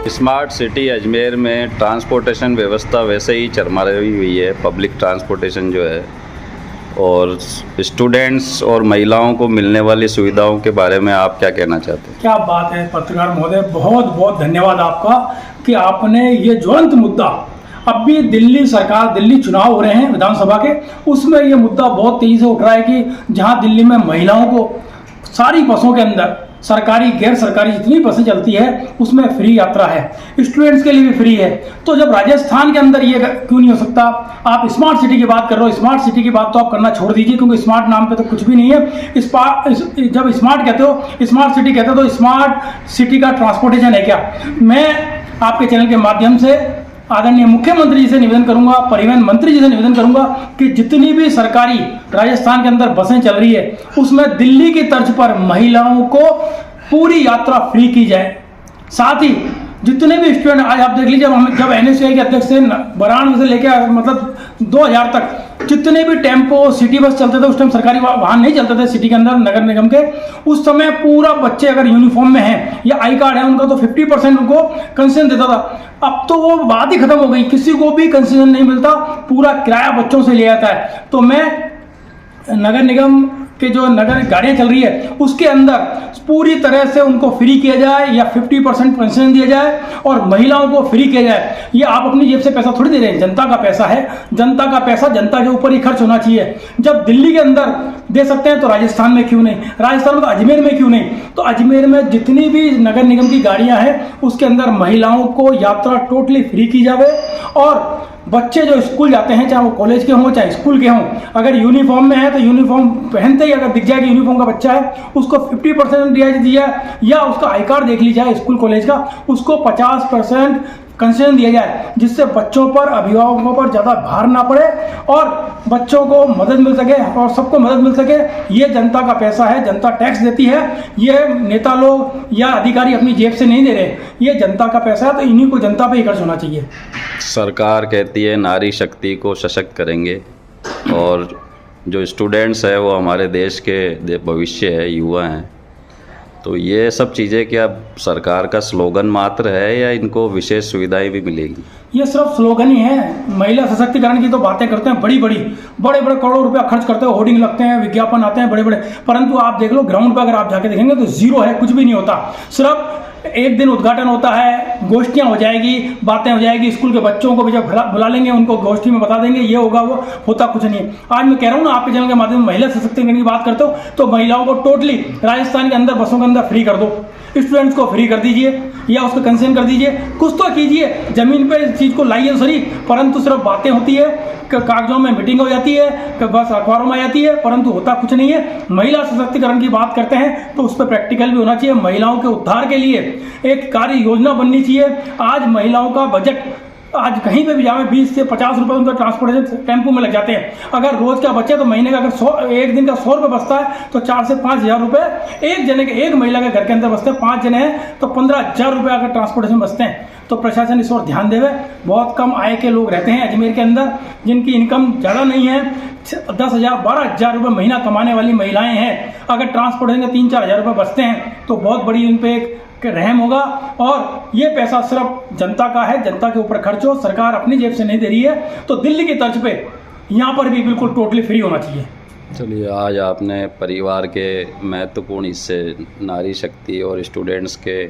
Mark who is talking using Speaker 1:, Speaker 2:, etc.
Speaker 1: Smart city Ajmer में transportation व्यवस्था वैसे ही चरमराई हुई है। पब्लिक ट्रांसपोर्टेशन जो है और स्टूडेंट्स और महिलाओं को मिलने वाली सुविधाओं के बारे में आप क्या कहना चाहते हैं?
Speaker 2: क्या बात है पत्रकार महोदय, बहुत बहुत धन्यवाद आपका कि आपने ये ज्वलंत मुद्दा, अब भी दिल्ली सरकार, दिल्ली चुनाव हो रहे हैं विधानसभा के, उसमें ये मुद्दा बहुत तेजी से उठ रहा है कि जहां दिल्ली में महिलाओं को सारी बसों के अंदर, सरकारी गैर सरकारी जितनी बसें चलती है उसमें फ्री यात्रा है, स्टूडेंट्स के लिए भी फ्री है। तो जब राजस्थान के अंदर ये क्यों नहीं हो सकता? आप स्मार्ट सिटी की बात कर रहे हो, स्मार्ट सिटी की बात तो आप करना छोड़ दीजिए क्योंकि स्मार्ट नाम पे तो कुछ भी नहीं है। जब स्मार्ट कहते हो, स्मार्ट सिटी कहते हो, तो स्मार्ट सिटी का ट्रांसपोर्टेशन है क्या? मैं आपके चैनल के माध्यम से आदरणीय मुख्यमंत्री जी से निवेदन करूंगा, परिवहन मंत्री जी से निवेदन करूंगा कि जितनी भी सरकारी राजस्थान के अंदर बसें चल रही है उसमें दिल्ली की तर्ज पर महिलाओं को पूरी यात्रा फ्री की जाए। साथ ही जितने भी स्टूडेंट, आज आप देख लीजिए, जब NSUI के अध्यक्ष थे, 92 से लेकर मतलब 2000 तक जितने भी टेम्पो सिटी बस चलते थे, उस टाइम सरकारी वाहन नहीं चलते थे सिटी के अंदर, नगर निगम के, उस समय पूरा बच्चे अगर यूनिफॉर्म में हैं या आई कार्ड है उनका तो 50% उनको कंसेशन देता था। अब तो वो बात ही खत्म हो गई, किसी को भी कंसेशन नहीं मिलता, पूरा किराया बच्चों से ले जाता है। तो मैं नगर निगम के जो नगर गाड़ियाँ चल रही है उसके अंदर पूरी तरह से उनको फ्री किया जाए या 50% कंसेशन दिया जाए और महिलाओं को फ्री किया जाए। ये आप अपनी जेब से पैसा थोड़ी दे रहे हैं, जनता का पैसा है, जनता का पैसा जनता के ऊपर ही खर्च होना चाहिए। जब दिल्ली के अंदर दे सकते हैं तो राजस्थान में क्यों नहीं? राजस्थान में तो अजमेर में क्यों नहीं? तो अजमेर में जितनी भी नगर निगम की गाड़ियाँ हैं उसके अंदर महिलाओं को यात्रा टोटली फ्री की जाए और बच्चे जो स्कूल जाते हैं, चाहे वो कॉलेज के हों चाहे स्कूल के हों, अगर यूनिफॉर्म में है तो यूनिफॉर्म पहनते ही अगर दिख जाए कि यूनिफॉर्म का बच्चा है, उसको 50% रियायत दी जाए या उसका आई कार्ड देख ली जाए स्कूल कॉलेज का, उसको 50% कंसेशन दिया जाए, जिससे बच्चों पर, अभिभावकों पर ज़्यादा भार ना पड़े और बच्चों को मदद मिल सके और सबको मदद मिल सके। ये जनता का पैसा है, जनता टैक्स देती है, ये नेता लोग या अधिकारी अपनी जेब से नहीं दे रहे, ये जनता का पैसा है, तो इन्हीं को जनता पे ही खर्च होना चाहिए।
Speaker 1: सरकार कहती है नारी शक्ति को सशक्त करेंगे और जो स्टूडेंट्स है वो हमारे देश के भविष्य है, युवा हैं, तो ये सब चीज़ें क्या सरकार का स्लोगन मात्र है या इनको विशेष सुविधाएं भी मिलेगी?
Speaker 2: ये सिर्फ स्लोगन ही है। महिला सशक्तिकरण की तो बातें करते हैं, बड़े बड़े करोड़ों रुपया खर्च करते हैं, होर्डिंग लगते हैं, विज्ञापन आते हैं बड़े बड़े, परंतु आप देख लो ग्राउंड पर अगर आप जाके देखेंगे तो जीरो है, कुछ भी नहीं होता। सिर्फ एक दिन उद्घाटन होता है, गोष्ठियां हो जाएगी, बातें हो जाएगी, स्कूल के बच्चों को भी जब बुला लेंगे उनको गोष्ठी में बता देंगे, ये होगा वो, होता कुछ नहीं है। आज मैं कह रहा हूँ ना, आपके चैनल के माध्यम से महिला सशक्तिकरण की बात करते हो तो महिलाओं को टोटली राजस्थान के अंदर बसों के अंदर फ्री कर दो, स्टूडेंट्स को फ्री कर दीजिए या उसको कंसेशन कर दीजिए, कुछ तो कीजिए, जमीन पे इस चीज़ को लाइए सही, परंतु सिर्फ बातें होती है, कागजों में मीटिंग हो जाती है, बस अखबारों में आ जाती है, परंतु होता कुछ नहीं है। महिला सशक्तिकरण की बात करते हैं तो उस पर प्रैक्टिकल भी होना चाहिए। महिलाओं के उद्धार के लिए एक कार्य योजना बननी चाहिए। आज महिलाओं का बजट, आज कहीं पे भी जाए 20 से 50 रुपए उनका ट्रांसपोर्टेशन टेम्पो में लग जाते हैं। अगर रोज का बचे तो महीने का अगर एक दिन का 100 रुपये बचता है तो 4 से 5 हज़ार रुपये एक जने के, एक महिला के घर के अंदर बचते हैं। 5 जने हैं तो 15,000 रुपये अगर ट्रांसपोर्टेशन बचते हैं। तो प्रशासन इस ओर ध्यान देवे। बहुत कम आय के लोग रहते हैं अजमेर के अंदर, जिनकी इनकम ज़्यादा नहीं है, 10,000 12,000 रुपये महीना कमाने वाली महिलाएं हैं। अगर ट्रांसपोर्टेशन के 3-4 हज़ार रुपये बचते हैं तो बहुत बड़ी उन पर एक रहम होगा और ये पैसा सिर्फ जनता का है, जनता के ऊपर खर्च हो, सरकार अपनी जेब से नहीं दे रही है। तो दिल्ली की तर्ज पे यहाँ पर भी बिल्कुल टोटली फ्री होना चाहिए।
Speaker 1: चलिए, आज आपने परिवार के महत्वपूर्ण हिस्से, नारी शक्ति और स्टूडेंट्स के